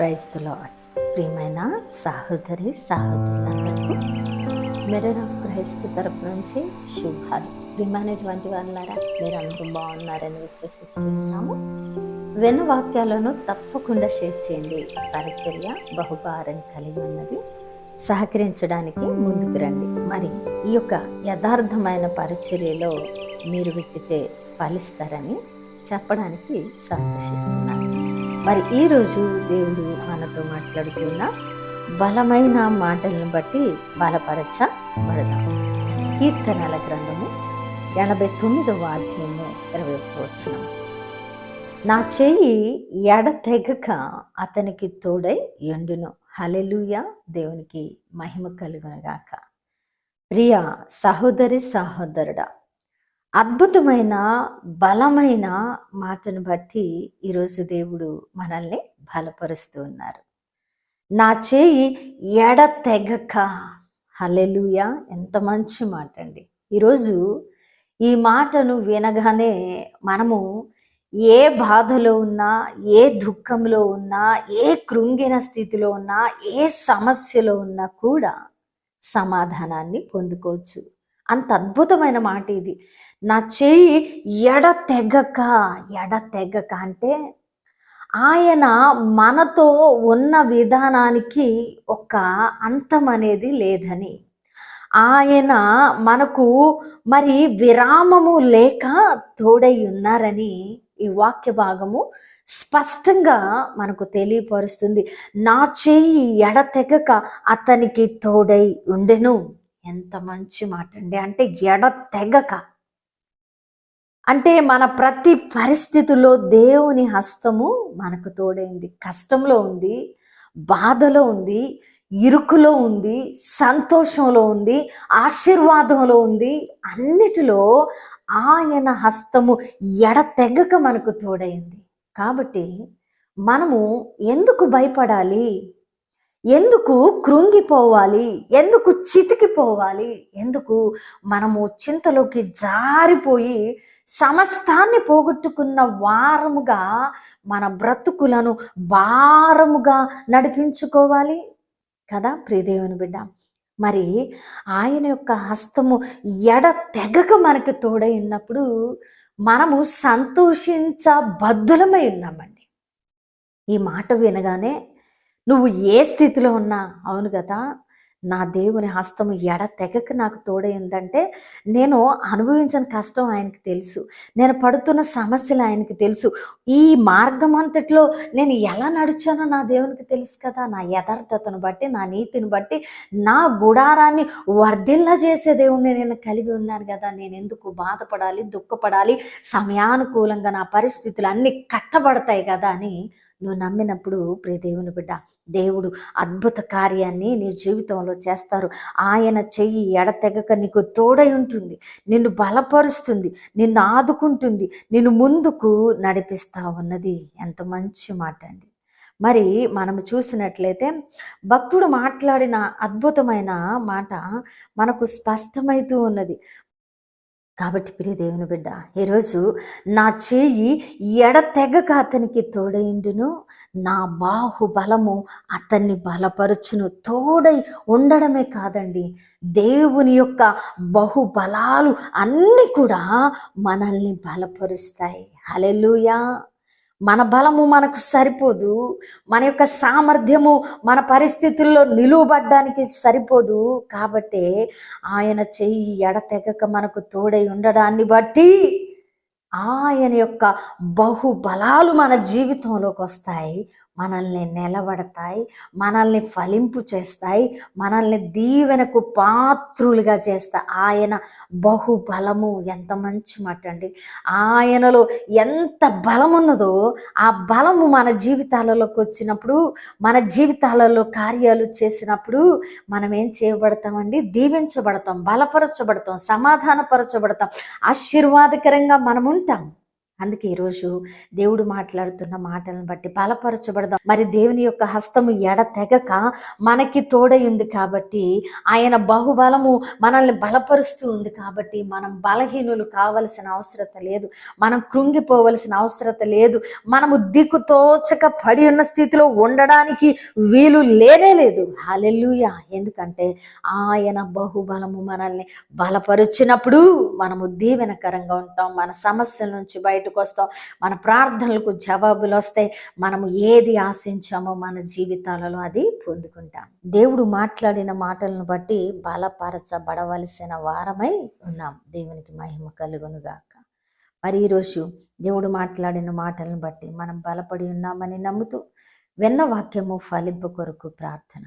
Praise the lord. ప్రియమైన సహోదరి సహోదరులందరికీ mirror of Christ తరపు నుంచి శుభాలు. ప్రియమైనటువంటి వాళ్ళారా, మీరందరూ బాగున్నారని విశ్వసిస్తున్నాము. విన్న వాక్యాలను తప్పకుండా షేర్ చేయండి. పరిచర్య బహుభారం కలిగి ఉన్నది. సహకరించడానికి ముందుకు రండి. మరి ఈ యొక్క యథార్థమైన పరిచర్యలో మీరు విత్తితే ఫలిస్తారని చెప్పడానికి సంతోషిస్తున్నాను. మరి ఈరోజు దేవుడు మనతో మాట్లాడుతున్న బలమైన మాటలను బట్టి బలపరచబడదాం. కీర్తనల గ్రంథము 89వ అధ్యాయము 21వ వచనం. నా చెయ్యి ఎడతెగక అతనికి తోడై ఎండును. హల్లెలూయా. దేవునికి మహిమ కలుగునుగాక. ప్రియ సహోదరి సహోదరుడా, అద్భుతమైన బలమైన మాటను బట్టి ఈరోజు దేవుడు మనల్ని బలపరుస్తూ ఉన్నారు. నా చేయి ఎడతెగక. హల్లెలూయా. ఎంత మంచి మాట అండి. ఈరోజు ఈ మాటను వినగానే మనము ఏ బాధలో ఉన్నా, ఏ దుఃఖంలో ఉన్నా, ఏ కృంగిన స్థితిలో ఉన్నా, ఏ సమస్యలో ఉన్నా కూడా సమాధానాన్ని పొందుకోవచ్చు. అంత అద్భుతమైన మాట ఇది. నా చెయ్యి ఎడతెగక. ఎడతెగక అంటే ఆయన మనతో ఉన్న విధానానికి ఒక అంతం అనేది లేదని, ఆయన మనకు మరి విరామము లేక తోడై ఉన్నారని ఈ వాక్య భాగము స్పష్టంగా మనకు తెలియపరుస్తుంది. నా చెయ్యి ఎడతెగక అతనికి తోడై ఉండెను. ఎంత మంచి మాట అండి. అంటే ఎడతెగక అంటే మన ప్రతి పరిస్థితుల్లో దేవుని హస్తము మనకు తోడైంది. కష్టంలో ఉంది, బాధలో ఉంది, ఇరుకులో ఉంది, సంతోషంలో ఉంది, ఆశీర్వాదంలో ఉంది. అన్నిటిలో ఆయన హస్తము ఎడతెగక మనకు తోడైంది. కాబట్టి మనము ఎందుకు భయపడాలి? ఎందుకు కృంగిపోవాలి? ఎందుకు చితికిపోవాలి? ఎందుకు మనము చింతలోకి జారిపోయి సమస్తాన్ని పోగొట్టుకున్న వారముగా మన బ్రతుకులను భారముగా నడిపించుకోవాలి కదా ప్రియదేవుని బిడ్డ? మరి ఆయన యొక్క హస్తము ఎడతెగక మనకు తోడై ఉన్నప్పుడు మనము సంతోషించబద్ధులమై ఉన్నామండి. ఈ మాట వినగానే నువ్వు ఏ స్థితిలో ఉన్నా, అవును కదా, నా దేవుని హస్తము ఎడతెగక నాకు తోడైందంటే నేను అనుభవించిన కష్టం ఆయనకి తెలుసు, నేను పడుతున్న సమస్యలు ఆయనకి తెలుసు, ఈ మార్గం అంతట్లో నేను ఎలా నడిచానో నా దేవునికి తెలుసు కదా. నా యథార్థతను బట్టి, నా నీతిని బట్టి, నా గుడారాన్ని వర్ధిల్ల చేసే దేవుణ్ణి నేను కలిగి ఉన్నాను కదా. నేను ఎందుకు బాధపడాలి, దుఃఖపడాలి? సమయానుకూలంగా నా పరిస్థితులు అన్నీ కట్టబడతాయి కదా అని నువ్వు నమ్మినప్పుడు ప్రియ దేవుని బిడ్డ, దేవుడు అద్భుత కార్యాన్ని నీ జీవితంలో చేస్తారు. ఆయన చెయ్యి ఎడతెగక నీకు తోడై ఉంటుంది, నిన్ను బలపరుస్తుంది, నిన్ను ఆదుకుంటుంది, నిన్ను ముందుకు నడిపిస్తా ఉన్నది. ఎంత మంచి మాట అండి. మరి మనము చూసినట్లయితే భక్తుడు మాట్లాడిన అద్భుతమైన మాట మనకు స్పష్టమవుతూ ఉన్నది. కాబట్టి ప్రియ దేవుని బిడ్డ, ఈరోజు నా చేయి ఎడతెగక అతనికి తోడైండును, నా బాహుబలము అతన్ని బలపరుచును. తోడై ఉండడమే కాదండి, దేవుని యొక్క బహుబలాలు అన్నీ కూడా మనల్ని బలపరుస్తాయి. హల్లెలూయా. మన బలము మనకు సరిపోదు, మన యొక్క సామర్థ్యము మన పరిస్థితుల్లో నిలువబడ్డానికి సరిపోదు. కాబట్టి ఆయన చెయ్యి ఎడతెగక మనకు తోడై ఉండడాన్ని బట్టి ఆయన యొక్క బహుబలాలు మన జీవితంలోకి వస్తాయి, మనల్ని నిలబడతాయి, మనల్ని ఫలింపు చేస్తాయి, మనల్ని దీవెనకు పాత్రులుగా చేస్తాయి. ఆయన బహుబలము. ఎంత మంచి మాట అండి. ఆయనలో ఎంత బలం ఉన్నదో ఆ బలము మన జీవితాలలోకి వచ్చినప్పుడు, మన జీవితాలలో కార్యాలు చేసినప్పుడు మనం ఏం చేయబడతామండి? దీవించబడతాం, బలపరచబడతాం, సమాధానపరచబడతాం, ఆశీర్వాదకరంగా మనం ఉంటాం. అందుకే ఈరోజు దేవుడు మాట్లాడుతున్న మాటలను బట్టి బలపరచబడదాం. మరి దేవుని యొక్క హస్తము ఎడతెగక మనకి తోడై ఉంది కాబట్టి, ఆయన బహుబలము మనల్ని బలపరుస్తూ ఉంది కాబట్టి, మనం బలహీనులు కావలసిన అవసరత లేదు, మనం కృంగిపోవలసిన అవసరత లేదు, మనము దిక్కుతోచక పడి ఉన్న స్థితిలో ఉండడానికి వీలు లేనే లేదు. హల్లెలూయా! ఎందుకంటే ఆయన బహుబలము మనల్ని బలపరుచినప్పుడు మనము దీవెనకరంగా ఉంటాం, మన సమస్యల నుంచి బయటకు వస్తాం, మన ప్రార్థనలకు జవాబులు వస్తాయి, మనము ఏది ఆశించామో మన జీవితాలలో అది పొందుకుంటాం. దేవుడు మాట్లాడిన మాటలను బట్టి బలపరచబడవలసిన వారమై ఉన్నాం. దేవునికి మహిమ కలుగునుగాక. మరి ఈరోజు దేవుడు మాట్లాడిన మాటలను బట్టి మనం బలపడి ఉన్నామని నమ్ముతూ విన్న వాక్యము ఫలింపు కొరకు ప్రార్థన.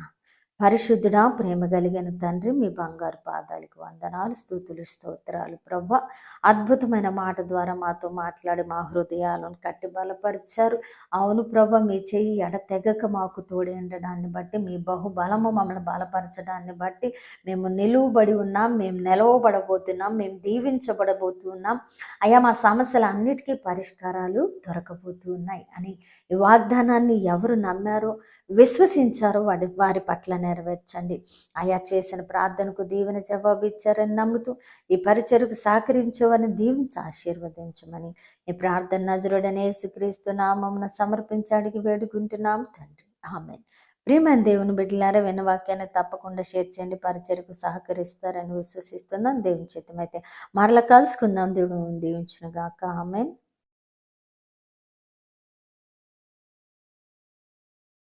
పరిశుద్ధుడా, ప్రేమ కలిగిన తండ్రి, మీ బంగారు పాదాలకు వందనాలు, స్తుతులు, స్తోత్రాలు ప్రభా. అద్భుతమైన మాట ద్వారా మాతో మాట్లాడి మా హృదయాలను కట్టి బలపరిచారు. అవును ప్రభా, మీ చెయ్యి ఎడతెగక మాకు తోడి ఉండడాన్ని బట్టి, మీ బహుబలము మమ్మల్ని బలపరచడాన్ని బట్టి మేము నిలువబడి ఉన్నాం, మేము నిలవబడబోతున్నాం, మేము దీవించబడబోతున్నాం. అయ్యా, మా సమస్యలన్నిటికీ పరిష్కారాలు దొరకబోతున్నాయి అని ఈ వాగ్దానాన్ని ఎవరు నమ్మారో, విశ్వసించారో వారి పట్ల నెరవేర్చండి. ఆయా చేసిన ప్రార్థనకు దీవెన జవాబు ఇచ్చారని నమ్ముతూ ఈ పరిచర్కు సహకరించవని దీవించి ఆశీర్వదించమని ఈ ప్రార్థన నజరుడనే యేసుక్రీస్తు నామమున సమర్పించి అడిగి వేడుకుంటున్నాం తండ్రి. ఆమేన్. ప్రియమైన దేవుని బిడ్డలారా, విన్న వాక్యాన్ని తప్పకుండా షేర్ చేయండి. పరిచర్కు సహకరిస్తారని విశ్వసిస్తున్నాం. దేవుని చిత్తమైతే మరలా కలుసుకుందాం. దేవుడు దీవించును గాక. ఆమేన్.